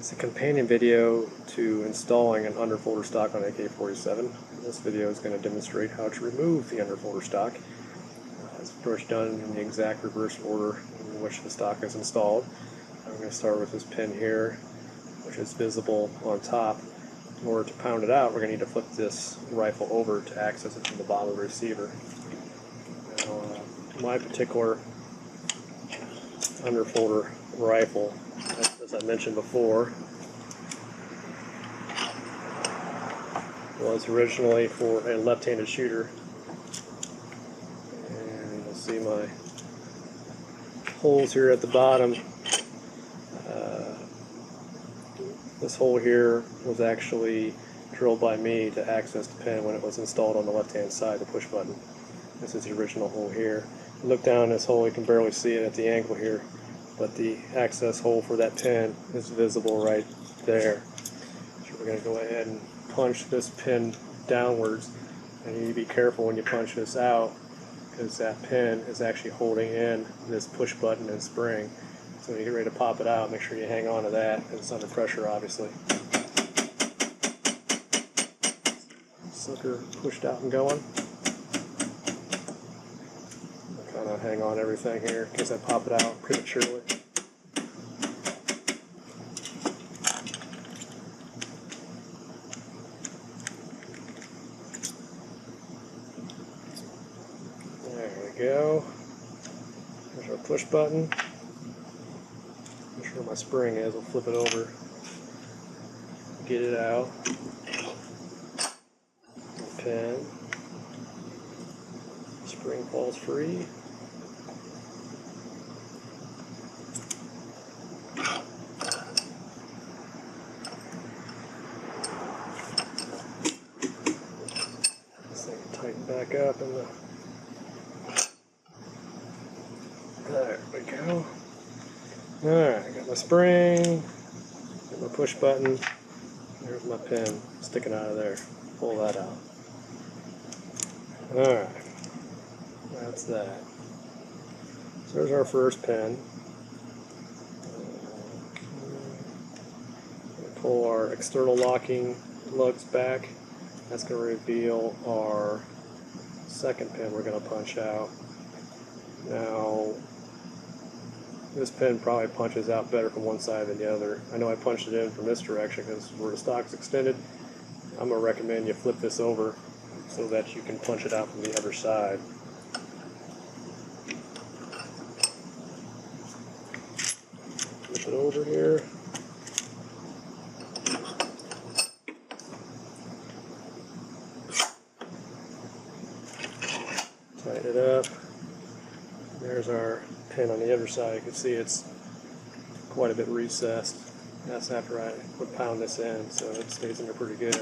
It's a companion video to installing an underfolder stock on AK47. This video is going to demonstrate how to remove the underfolder stock. It's pretty much done in the exact reverse order in which the stock is installed. I'm going to start with this pin here, which is visible on top. In order to pound it out, we're going to need to flip this rifle over to access it from the bottom of the receiver. Now, my particular underfolder rifle, as I mentioned before, was originally for a left-handed shooter. And you'll see my holes here at the bottom. This hole here was actually drilled by me to access the pin when it was installed on the left-hand side, the push button. This is the original hole here. Look down this hole, you can barely see it at the angle here, but the access hole for that pin is visible right there. So we're going to go ahead and punch this pin downwards, and you need to be careful when you punch this out, because that pin is actually holding in this push button and spring. So when you get ready to pop it out, make sure you hang on to that, because it's under pressure, obviously. Sucker pushed out and going. Kind of hang on everything here in case I pop it out prematurely. There we go. There's our push button. Make sure my spring is. We'll flip it over, get it out. Pin. Spring falls free. This thing can tighten back up in the. There we go. Alright, got my spring, got my push button, there's my pin sticking out of there. Pull that out. Alright, that's that. So there's our first pin. Pull our external locking lugs back. That's going to reveal our second pin we're going to punch out. Now, this pin probably punches out better from one side than the other. I know I punched it in from this direction because where the stock's extended. I'm going to recommend you flip this over so that you can punch it out from the other side. Flip it over here. Tighten it up. There's our pin on the other side. You can see it's quite a bit recessed. That's after I would pound this in, so it stays in there pretty good.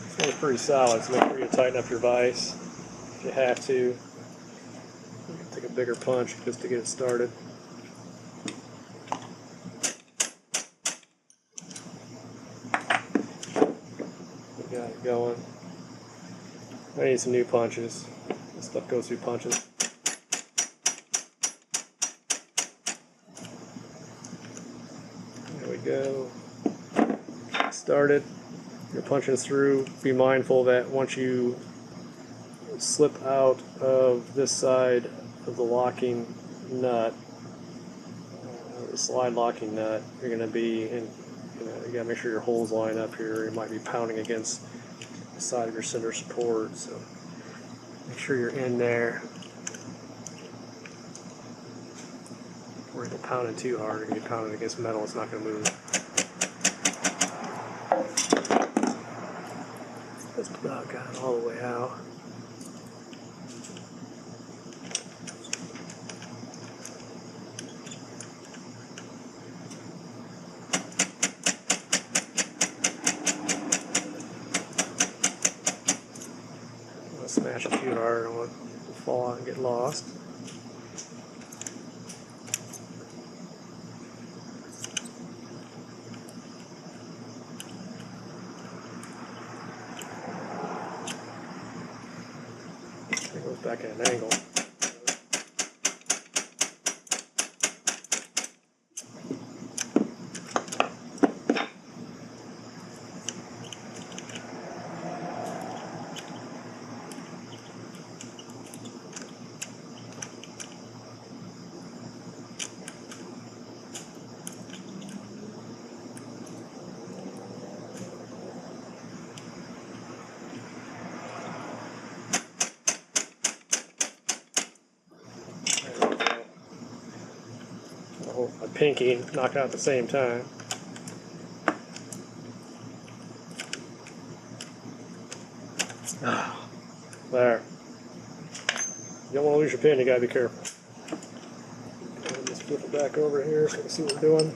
This one's pretty solid, so make sure you tighten up your vise if you have to. You can take a bigger punch just to get it started. We got it going. I need some new punches. This stuff goes through punches. There we go. Started. You're punching through. Be mindful that once you slip out of this side of the locking nut, the slide locking nut, you're going to be in. You got to make sure your holes line up here. You might be pounding against the side of your center support, so make sure you're in there. Or if you're pounding too hard, you're going to be pounding against metal, it's not going to move. That's about got it all the way out. Smash it too hard and it'll fall out and get lost. It goes back at an angle. pinky, knock it out at the same time. There. You don't want to lose your pin, you gotta be careful. Just flip it back over here so you can see what we're doing.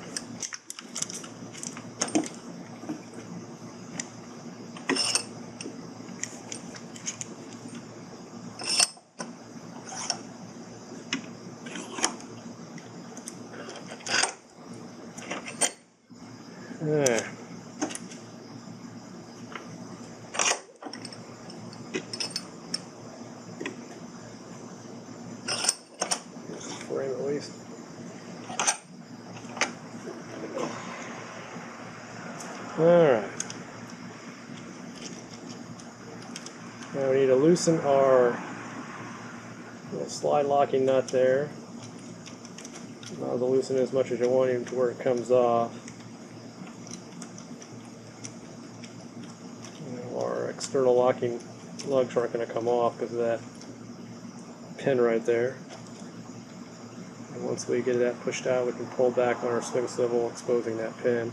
There. Frame at least. Alright. Now we need to loosen our little slide locking nut there. Not to loosen it as much as you want it to where it comes off. Our external locking lugs aren't going to come off because of that pin right there. And once we get that pushed out, we can pull back on our swing swivel, exposing that pin.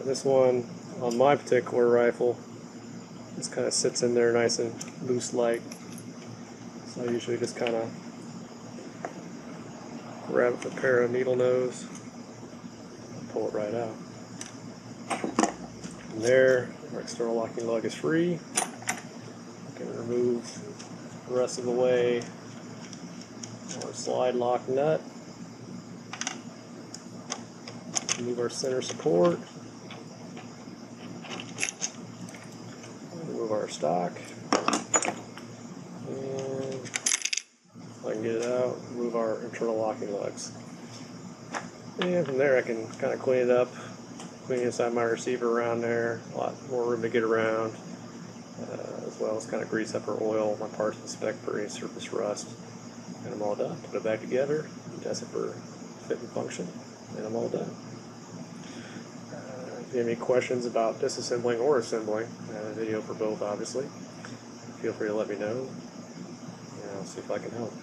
This one, on my particular rifle, just kind of sits in there nice and loose-like. So I usually just kind of grab it with a pair of needle nose and pull it right out. From there, our external locking lug is free. We can remove the rest of the way our slide lock nut. Remove our center support. Remove our stock. And if I can get it out, remove our internal locking lugs. And from there I can kind of clean it up. Clean inside my receiver around there, a lot more room to get around, as well as kind of grease up or oil my parts and spec for any surface rust. And I'm all done. Put it back together, test it for fit and function, and I'm all done. If you have any questions about disassembling or assembling, I have a video for both obviously. Feel free to let me know, and I'll see if I can help.